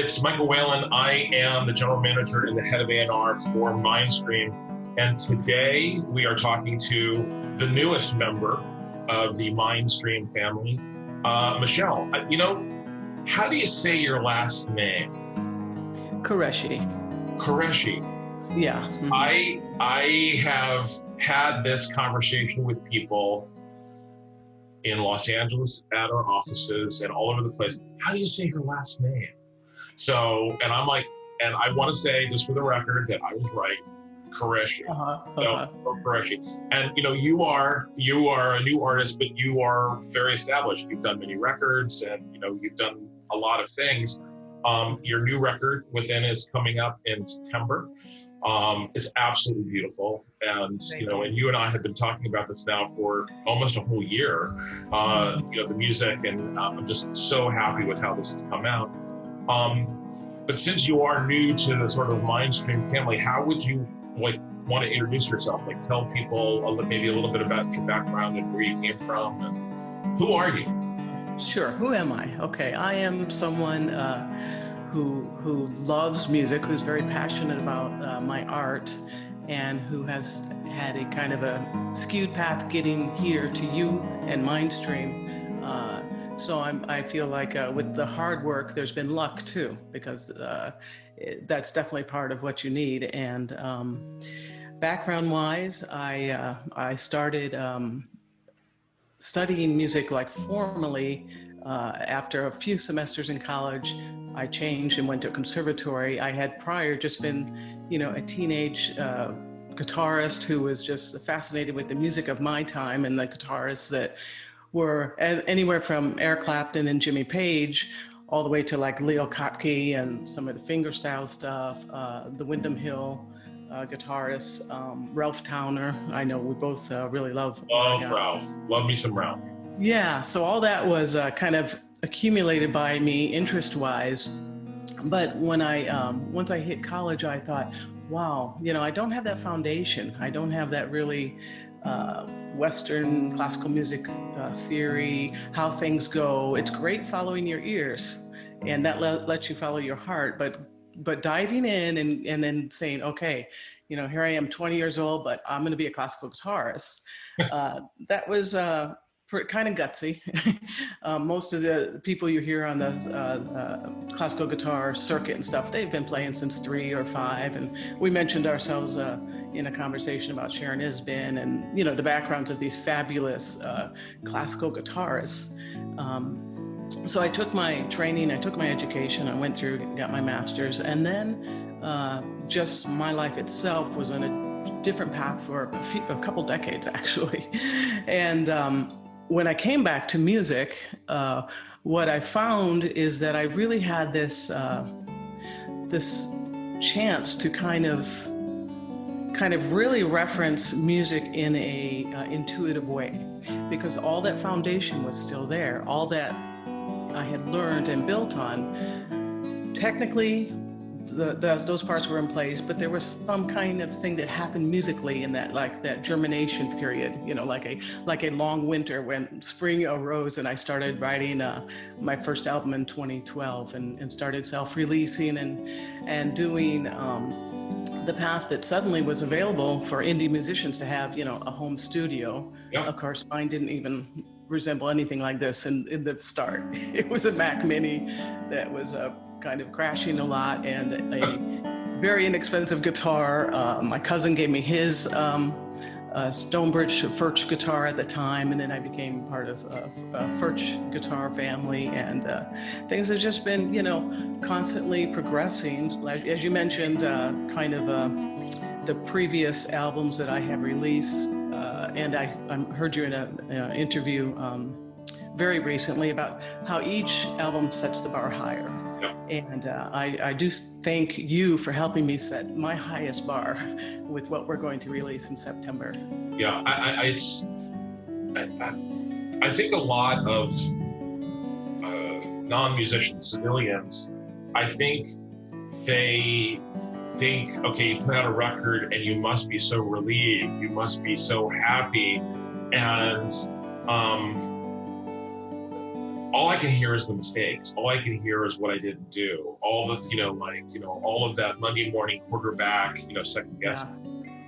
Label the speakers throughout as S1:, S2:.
S1: It's Michael Whalen. I am the general manager and the head of A&R for myndstream. And today we are talking to the newest member of the myndstream family, Michelle. How do you say your last name?
S2: Qureshi.
S1: Qureshi.
S2: Yeah. Mm-hmm.
S1: I have had this conversation with people in Los Angeles at our offices and all over the place. How do you say your last name? So, and I'm like, and I want to say just for the record that I was right, Qureshi. So, Qureshi. And you are a new artist, but you are very established. You've done many records, and you've done a lot of things. Your new record, Within, is coming up in September. Is absolutely beautiful, and and you and I have been talking about this now for almost a whole year. The music, and I'm just so happy with how this has come out. But since you are new to the sort of myndstream family, how would you want to introduce yourself? Tell people maybe a little bit about your background and where you came from, and who are you?
S2: Sure. Who am I? Okay, I am someone who loves music, who's very passionate about my art, and who has had a kind of a skewed path getting here to you and myndstream. So I feel like with the hard work, there's been luck too, because that's definitely part of what you need. And background-wise, I started studying music formally after a few semesters in college. I changed and went to a conservatory. I had prior just been, a teenage guitarist who was just fascinated with the music of my time, and the guitarists that were anywhere from Eric Clapton and Jimmy Page all the way to Leo Kottke and some of the fingerstyle stuff, the Windham Hill guitarists, Ralph Towner. I know we both really love
S1: Ralph. Love me some Ralph.
S2: Yeah, so all that was kind of accumulated by me interest-wise. But when once I hit college, I thought, wow, I don't have that foundation. I don't have that really Western classical music theory, how things go. It's great following your ears, and that lets you follow your heart. But diving in and then saying, okay, here I am, 20 years old, but I'm going to be a classical guitarist. That was kind of gutsy. Most of the people you hear on the classical guitar circuit and stuff, they've been playing since 3 or 5. And we mentioned ourselves in a conversation about Sharon Isbin and, the backgrounds of these fabulous classical guitarists. So I took my training, I took my education, I went through, got my master's, and then just my life itself was on a different path for a couple decades, actually. And when I came back to music, what I found is that I really had this chance to kind of really reference music in a intuitive way, because all that foundation was still there, all that I had learned and built on. Technically, those parts were in place, but there was some kind of thing that happened musically in that, that germination period, like a long winter when spring arose, and I started writing my first album in 2012 and started self-releasing and doing the path that suddenly was available for indie musicians to have, a home studio.
S1: Yeah.
S2: Of course, mine didn't even resemble anything like this in the start. It was a Mac Mini that was kind of crashing a lot, and a very inexpensive guitar. My cousin gave me his Stonebridge Furch guitar at the time, and then I became part of a Furch guitar family, and things have just been, constantly progressing. As you mentioned, the previous albums that I have released, and I heard you in an interview very recently about how each album sets the bar higher. And I do thank you for helping me set my highest bar with what we're going to release in September.
S1: Yeah, I think a lot of non-musicians, civilians, I think they think, okay, you put out a record and you must be so relieved, you must be so happy, and all I can hear is the mistakes. All I can hear is what I didn't do. All the, all of that Monday morning quarterback, second guess.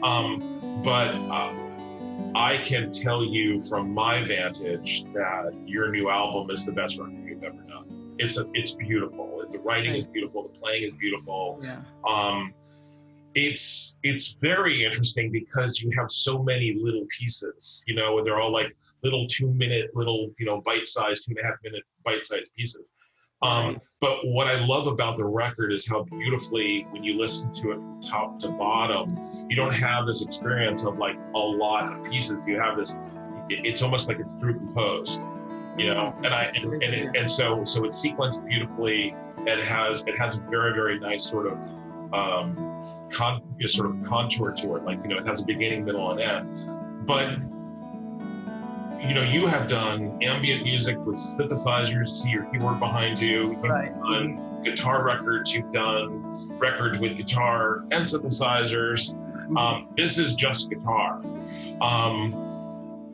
S2: Yeah.
S1: But I can tell you from my vantage that your new album is the best record you've ever done. It's beautiful. The writing is beautiful. The playing is beautiful.
S2: Yeah.
S1: It's very interesting because you have so many little pieces, they're all like little 2-minute, little, bite-sized, 2.5-minute bite-sized pieces.
S2: Right.
S1: But what I love about the record is how beautifully, when you listen to it top to bottom, you don't have this experience of like a lot of pieces. You have this, it's almost like it's through composed, and so it's sequenced beautifully. It has a very, very nice sort of contour to it, like it has a beginning, middle, and end. But you have done ambient music with synthesizers. See your keyboard behind you. You've done guitar records. You've done records with guitar and synthesizers. This is just guitar.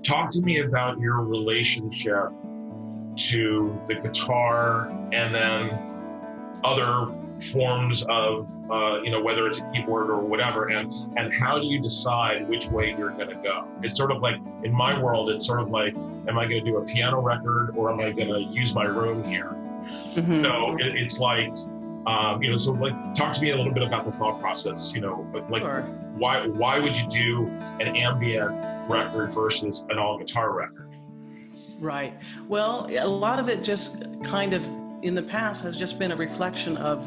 S1: Talk to me about your relationship to the guitar and then other forms of, whether it's a keyboard or whatever, and how do you decide which way you're going to go? It's sort of like, in my world, it's sort of like, am I going to do a piano record or am I going to use my room here? Mm-hmm. So it's like, so like, talk to me a little bit about the thought process, like, sure. Why would you do an ambient record versus an all guitar record?
S2: Right. Well, a lot of it just kind of in the past has just been a reflection of,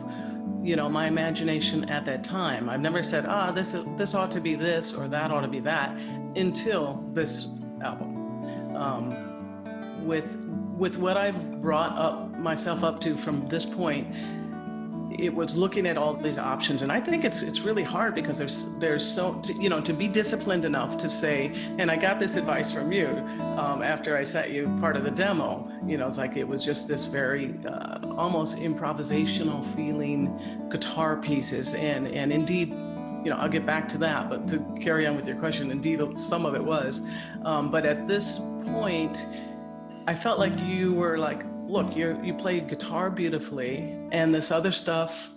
S2: my imagination at that time. I've never said, this ought to be this or that ought to be that until this album. With what I've brought myself up to from this point, it was looking at all these options, and I think it's really hard because there's so to be disciplined enough to say, and I got this advice from you after I sent you part of the demo. It's like it was just this very almost improvisational feeling guitar pieces, and indeed, I'll get back to that, but to carry on with your question, indeed some of it was, but at this point, I felt like you were like, look, you played guitar beautifully, and this other stuff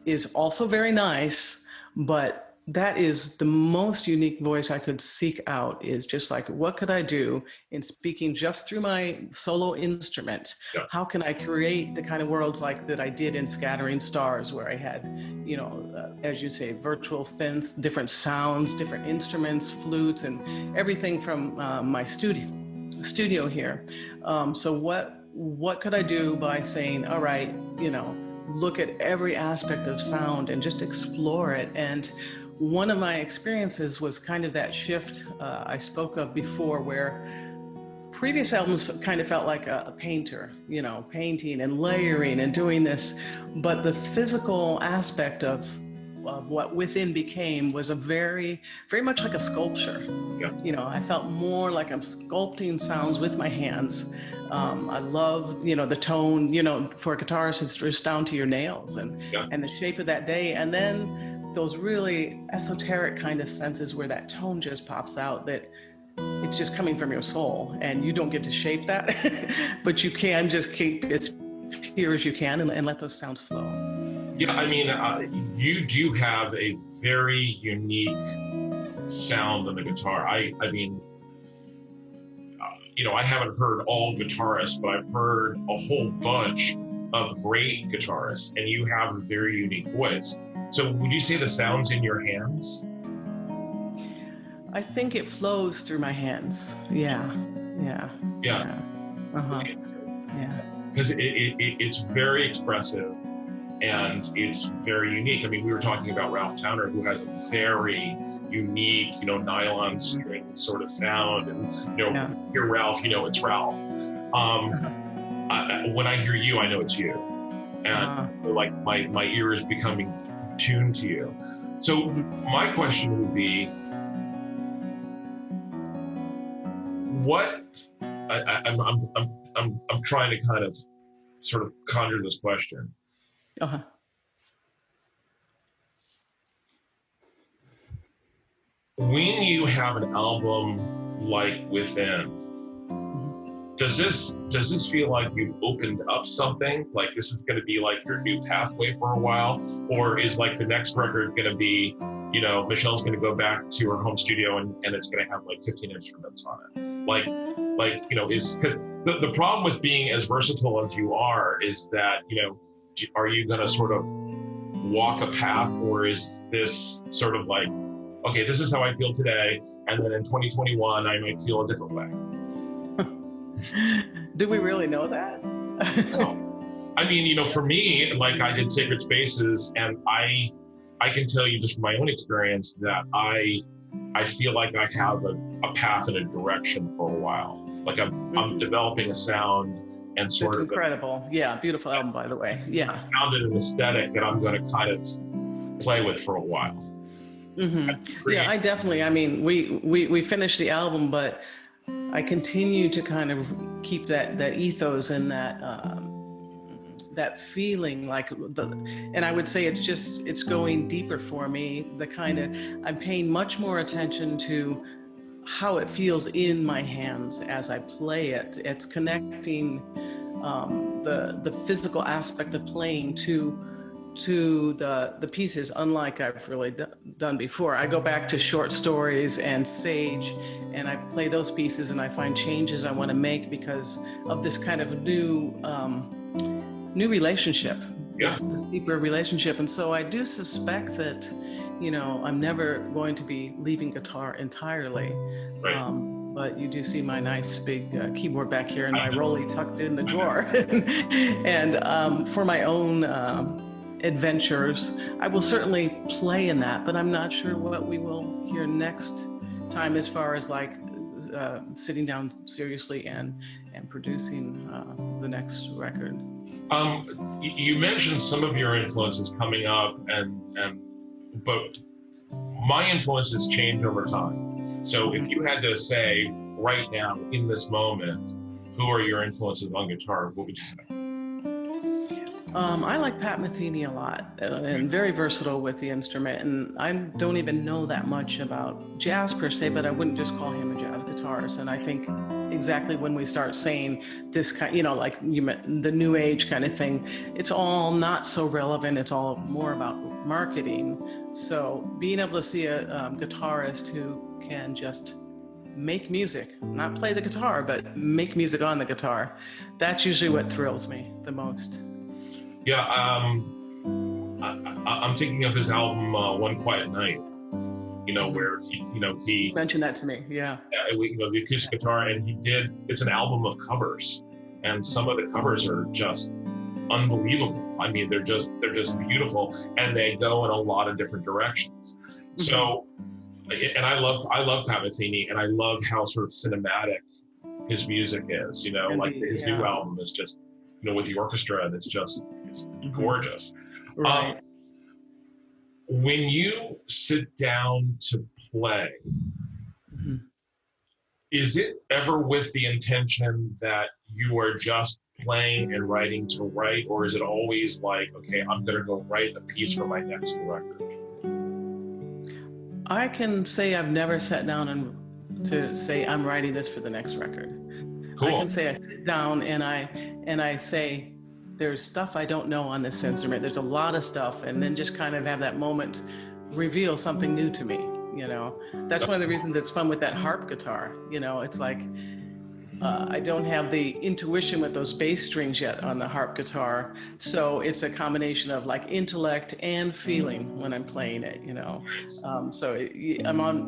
S2: is also very nice, but that is the most unique voice I could seek out, is just like, what could I do in speaking just through my solo instrument? Yeah. How can I create the kind of worlds like that I did in Scattering Stars, where I had, as you say, virtual synths, different sounds, different instruments, flutes, and everything from my studio here. So what could I do by saying, all right, look at every aspect of sound and just explore it? And one of my experiences was kind of that shift I spoke of before, where previous albums kind of felt like a painter, painting and layering and doing this, but the physical aspect of what Within became was a very, very much like a sculpture. Yeah. I felt more like I'm sculpting sounds with my hands. I love, the tone, for a guitarist, it's just down to your nails and the shape of that day. And then those really esoteric kind of senses where that tone just pops out, that it's just coming from your soul, and you don't get to shape that, but you can just keep it as pure as you can and let those sounds flow.
S1: Yeah, I mean, you do have a very unique sound on the guitar. I mean, I haven't heard all guitarists, but I've heard a whole bunch of great guitarists, and you have a very unique voice. So would you say the sound's in your hands?
S2: I think it flows through my hands. Yeah. Uh-huh. Yeah.
S1: Because it's very expressive. And it's very unique. I mean, we were talking about Ralph Towner, who has a very unique, nylon string sort of sound. And, hear Ralph, it's Ralph. When I hear you, I know it's you. And like my ear is becoming tuned to you. So my question would be, what, I'm trying to kind of sort of conjure this question.
S2: Uh-huh.
S1: When you have an album like Within, Does this feel like you've opened up something? Like this is going to be like your new pathway for a while, or is like the next record going to be, you know, Michelle's going to go back to her home studio and it's going to have like 15 instruments on it? Like you know, is because the problem with being as versatile as you are is that, you know, are you going to sort of walk a path, or is this sort of like, okay, this is how I feel today, and then in 2021 I might feel a different way?
S2: Do we really know that?
S1: No. I mean, you know, for me, like I did Sacred Spaces, and I can tell you just from my own experience that I feel like I have a path and a direction for a while. Like I'm developing a sound and sort
S2: it's
S1: of
S2: incredible. Yeah, beautiful album, by the way. Yeah.
S1: Found an aesthetic that I'm going to kind of play with for a while.
S2: Mm-hmm. Yeah, I definitely. I mean, we finished the album, but I continue to kind of keep that ethos and that feeling, like and I would say it's going deeper for me. The kind of, I'm paying much more attention to how it feels in my hands as I play it. It's connecting the physical aspect of playing to the pieces, unlike I've really done before. I go back to short stories and Sage, and I play those pieces, and I find changes I want to make because of this kind of new relationship, this deeper relationship. And so I do suspect that, you know, I'm never going to be leaving guitar entirely.
S1: Right.
S2: But you do see my nice big keyboard back here and my Rolly tucked in the drawer. And for my own adventures, I will certainly play in that, but I'm not sure what we will hear next time as far as like sitting down seriously and producing the next record.
S1: You mentioned some of your influences coming up, but my influences change over time. So if you had to say right now, in this moment, who are your influences on guitar, what would you say?
S2: I like Pat Metheny a lot, and very versatile with the instrument. And I don't even know that much about jazz per se, but I wouldn't just call him a jazz guitarist. And I think exactly when we start saying this kind, you know, like you meant the new age kind of thing, it's all not so relevant. It's all more about marketing. So being able to see a guitarist who can just make music, not play the guitar, but make music on the guitar, that's usually what thrills me the most.
S1: Yeah, I'm thinking of his album "One Quiet Night." You know, where he
S2: mentioned that to me. Yeah.
S1: The acoustic guitar, and it's an album of covers, and some of the covers are just unbelievable. I mean, they're just beautiful, and they go in a lot of different directions. Mm-hmm. So, and I love Pat Metheny, and I love how sort of cinematic his music is. You know, like his new album is just, you know, with the orchestra, and it's gorgeous.
S2: Right.
S1: When you sit down to play, is it ever with the intention that you are just playing and writing to write, or is it always like, okay, I'm going to go write a piece for my next record?
S2: I can say I've never sat down to say I'm writing this for the next record. Cool. I can say I sit down and I say, there's stuff I don't know on this instrument. There's a lot of stuff, and then just kind of have that moment reveal something new to me. You know, that's one of the reasons it's fun with that harp guitar. You know, it's like I don't have the intuition with those bass strings yet on the harp guitar, so it's a combination of like intellect and feeling when I'm playing it. You know, so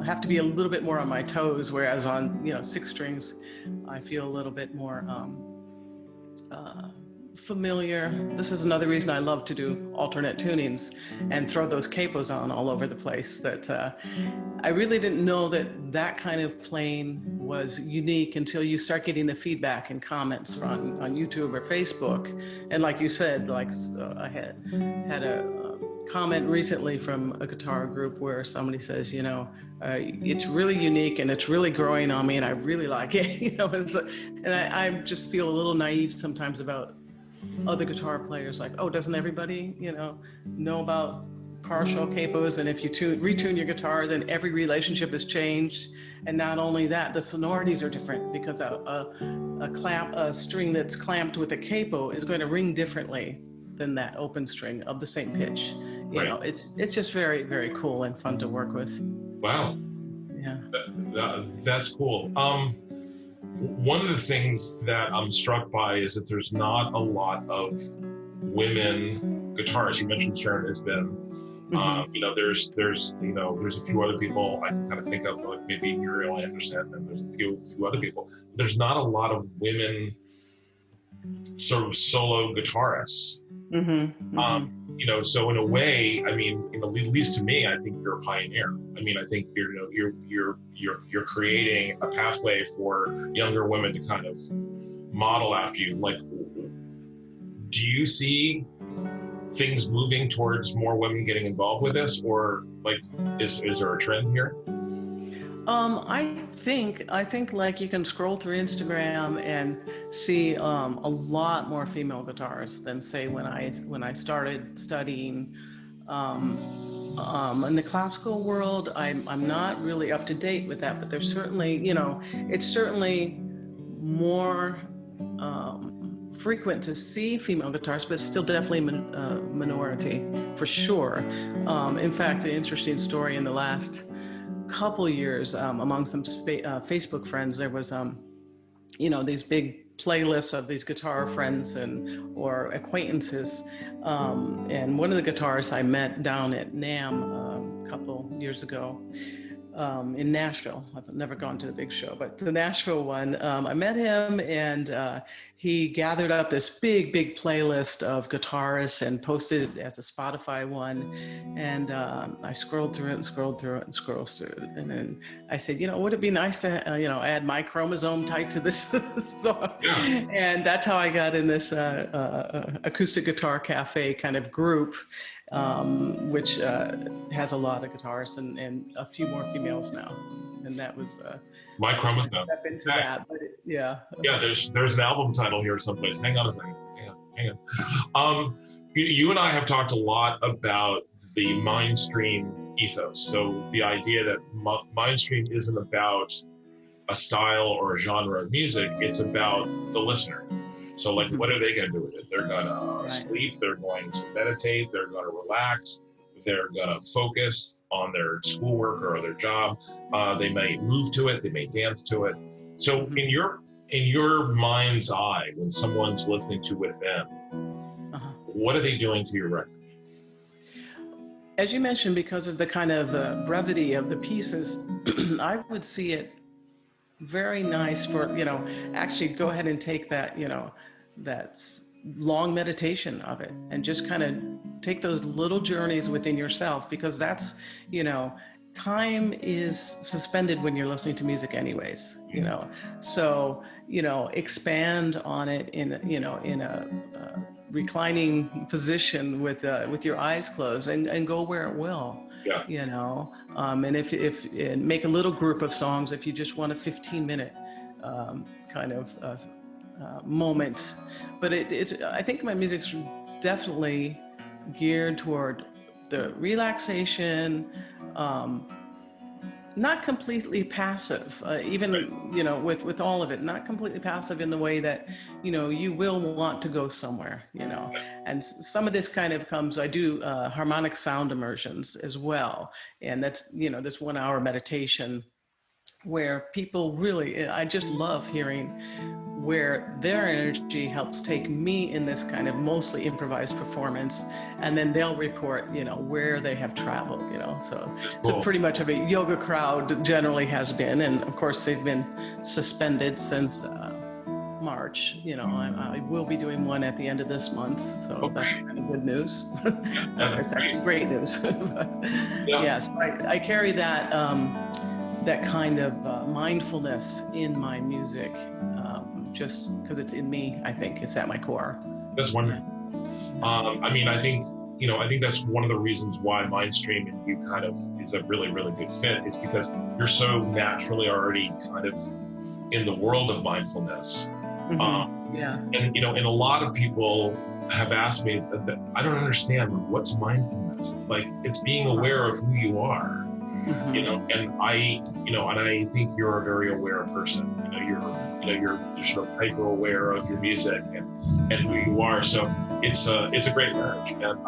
S2: have to be a little bit more on my toes, whereas on, you know, 6 strings, I feel a little bit more familiar. This is another reason I love to do alternate tunings and throw those capos on all over the place. That I really didn't know that kind of playing was unique until you start getting the feedback and comments on YouTube or Facebook. And like you said, like I had a comment recently from a guitar group where somebody says, you know, it's really unique and it's really growing on me, and I really like it. You know, and I just feel a little naive sometimes about other guitar players, like, oh, doesn't everybody, you know about partial capos, and if you retune your guitar, then every relationship is changed. And not only that, the sonorities are different because a string that's clamped with a capo is going to ring differently than that open string of the same pitch. You know, it's just very, very cool and fun to work with.
S1: Wow.
S2: Yeah.
S1: That's cool. One of the things that I'm struck by is that there's not a lot of women guitarists. You mentioned Sharon has been. You know, there's a few other people I can kind of think of, like maybe Muriel Anderson, and there's a few other people. There's not a lot of women sort of solo guitarists. You know, so in a way, I mean, you know, at least to me, I think you're a pioneer. I mean, I think you're creating a pathway for younger women to kind of model after you. Like, do you see things moving towards more women getting involved with this, or like, is there a trend here?
S2: I think like you can scroll through Instagram and see a lot more female guitarists than say when I started studying. In the classical world, I'm not really up to date with that, but there's certainly, you know, it's certainly more frequent to see female guitarists, but still definitely minority for sure. In fact, an interesting story in the last couple years among some Facebook friends, there was you know, these big playlists of these guitar friends or acquaintances, and one of the guitarists I met down at NAMM a couple years ago in Nashville. I've never gone to the big show, but the Nashville one, I met him, and he gathered up this big playlist of guitarists and posted it as a Spotify one. And I scrolled through it. And then I said, you know, would it be nice to, you know, add my chromosome type to this song? Yeah. And that's how I got in this acoustic guitar cafe kind of group, which has a lot of guitarists and a few more females now. And that was
S1: my chromosome.
S2: Step into that, but yeah.
S1: Yeah, there's an album title here someplace. Hang on a second. Hang on. You and I have talked a lot about the MyndStream ethos. So the idea that MyndStream isn't about a style or a genre of music; it's about the listener. So, like, what are they going to do with it? They're going to sleep. They're going to meditate. They're going to relax. They're going to focus on their schoolwork or their job. They may move to it. They may dance to it. So in your mind's eye, when someone's listening to Within, what are they doing to your record?
S2: As you mentioned, because of the kind of brevity of the pieces, I would see it very nice for, you know, actually go ahead and take that, you know, that long meditation of it and just kind of take those little journeys within yourself, because that's, you know, time is suspended when you're listening to music anyways, you know. So, you know, expand on it in, you know, in a reclining position with your eyes closed and go where it will. Yeah. You know, and if make a little group of songs if you just want a 15-minute kind of moment. But it's I think my music's definitely geared toward the relaxation, not completely passive, even, you know, with all of it, not completely passive in the way that, you know, you will want to go somewhere, you know. And some of this kind of comes, I do harmonic sound immersions as well. And that's, you know, this 1 hour meditation where people really, I just love hearing where their energy helps take me in this kind of mostly improvised performance, and then they'll report, you know, where they have traveled, you know. So it's pretty much of a yoga crowd generally has been, and of course they've been suspended since March. You know, I will be doing one at the end of this month, so that's kind of good news. It's actually great news. But, so I carry that that kind of mindfulness in my music. Just because it's in me, I think it's at my core.
S1: That's wonderful. I mean, I think that's one of the reasons why MyndStream and you kind of is a really, really good fit, is because you're so naturally already kind of in the world of mindfulness
S2: Yeah.
S1: And and a lot of people have asked me that I don't understand what's mindfulness. It's like it's being aware of who you are, and I think you're a very aware person. You're sort of hyper aware of your music and who you are. So it's a great marriage, and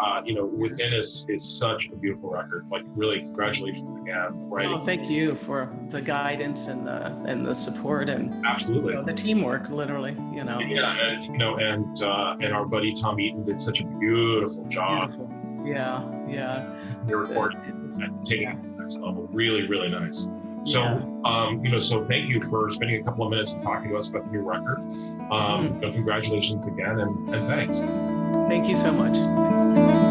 S1: Within is such a beautiful record. Like, really, congratulations again. Right?
S2: Oh, thank you for the guidance and the support and
S1: absolutely
S2: the teamwork, literally.
S1: Yeah, and our buddy Tom Eaton did such a beautiful job.
S2: Beautiful. Yeah.
S1: The recording and taking it to the next level. Really, really nice. So, so thank you for spending a couple of minutes and talking to us about the new record. Congratulations again, and thanks.
S2: Thank you so much. Thanks.